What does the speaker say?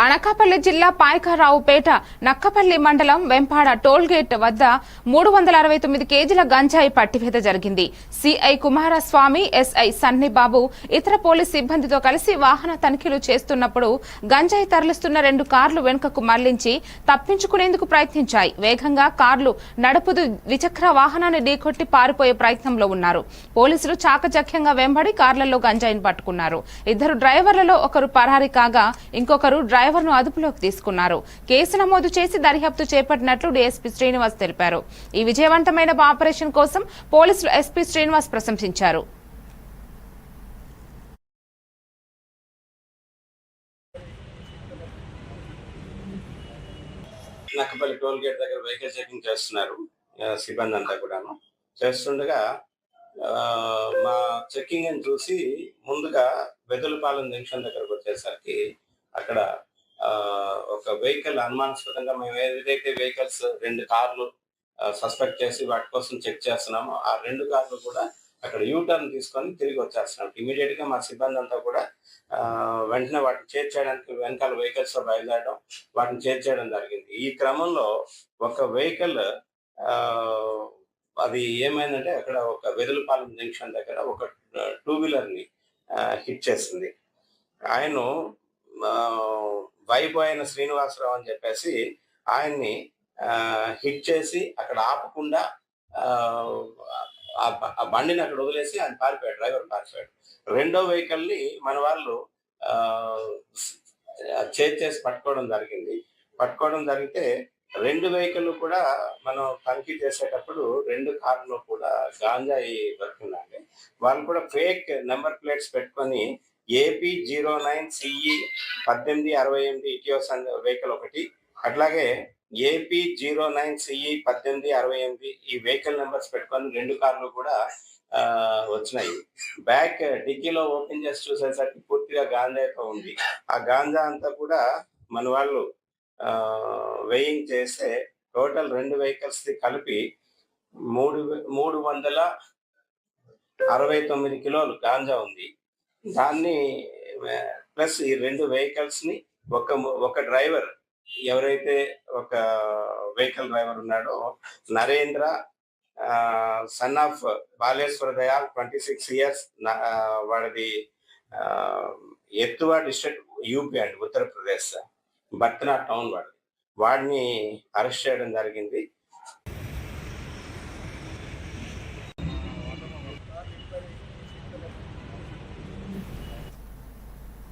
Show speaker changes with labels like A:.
A: అనకాపల్లి జిల్లా పాయకరావుపేట నక్కపల్లి మండలం వెంపాడ టోల్గేట్ వద్ద 369 కేజీల గంజాయి పట్టివేత జరిగింది. సిఐ కుమారస్వామి, ఎస్ఐ సన్నిబాబు ఇతర పోలీస్ సిబ్బందితో కలిసి వాహన తనిఖీలు చేస్తున్నప్పుడు గంజాయి తరలిస్తున్న 2 కార్లు వెనుకకు మళ్లించి తప్పించుకునేందుకు ప్రయత్నించాయి. వేగంగా కార్లు నడుపుతూ ద్విచక్ర వాహనాన్ని ఢీకొట్టి పారిపోయే ప్రయత్నంలో ఉన్నారు. పోలీసులు చాకచక్యంగా వెంబడి కార్లలో గంజాయిని పట్టుకున్నారు. 2 డ్రైవర్లలో ఒకరు పరారీ కాగా ఇంకొకరు డ్రైవర్ను అదుపులోకి తీసుకున్నారు. కేసు నమోదు చేసి దర్యాప్తు చేపట్టినట్లు డీఎస్పీ శ్రీనివాస్ తెలిపారు. ఈ విజయవంతమైన ఆపరేషన్ కోసం పోలీసులు ఎస్పీ శ్రీనివాస్ ప్రశంసించారు.
B: నక్కపల్లి టోల్ గేట్ దగ్గర వెహికల్ చెకింగ్ చేస్తున్నారు సిబ్బంది అంతా కూడాను. చేస్తుండగా మా చెకింగ్ చూసి ముందుగా వెదులపాలెం జంక్షన్ దగ్గరకు వచ్చేసరికి అక్కడ ఒక వెహికల్ అనుమానాస్పదంగా మేము ఏదైతే వెహికల్స్ 2 కార్లు సస్పెక్ట్ చేసి వాటి కోసం చెక్ చేస్తున్నామో ఆ 2 కార్లు కూడా అక్కడ యూటర్న్ తీసుకొని తిరిగి వచ్చేస్తున్నాం. ఇమీడియట్ గా మా సిబ్బంది అంతా కూడా వెంటనే వాటిని చేర్చేయడానికి వెనకాల వెహికల్స్ తో బయలుదేరడం, వాటిని చేర్చేయడం జరిగింది. ఈ క్రమంలో ఒక వెహికల్ అది ఏమైందంటే అక్కడ ఒక వెదులపాలెం జంక్షన్ దగ్గర ఒక 2 వీలర్ ని హిట్ చేసింది. ఆయన వైపోయిన శ్రీనివాసరావు అని చెప్పేసి ఆయన్ని హిట్ చేసి అక్కడ ఆపకుండా ఆ బండిని అక్కడ వదిలేసి ఆయన పారిపోయాడు, డ్రైవర్ పారిపోయాడు. 2వ వెహికల్ ని మన వాళ్ళు చేసి పట్టుకోవడం జరిగితే 2 వెహికల్ కూడా మనం తనిఖీ చేసేటప్పుడు 2 కార్లలో కూడా గాంజాయి దొరికిందండి. వాళ్ళు కూడా ఫేక్ నెంబర్ ప్లేట్స్ పెట్టుకొని AP09CE 1868 ఇటియోస్ అనే వెహికల్ ఒకటి, అట్లాగే AP09CE 1868 ఈ వెహికల్ నెంబర్స్ పెట్టుకొని 2 కార్లు కూడా వచ్చినాయి. బ్యాక్ డిక్కీలో ఓపెన్ చేసి చూసేసరికి పూర్తిగా గాంజాతో ఉంది. ఆ గాంజా అంతా కూడా మన వాళ్ళు వెయింగ్ చేస్తే టోటల్ 2 వెహికల్స్ కలిపి 369 కిలోలు గాంజా ఉంది. దాన్ని ప్లస్ ఈ 2 వెహికల్స్ ని ఒక డ్రైవర్, ఎవరైతే ఒక వెహికల్ డ్రైవర్ ఉన్నాడో Narendra son of Baleshwar Dayal 26 years, వాడిది ఎత్తువా డిస్ట్రిక్ట్ యూపీ అండి, ఉత్తరప్రదేశ్, బర్త్నా టౌన్ వాడిని అరెస్ట్ చేయడం జరిగింది.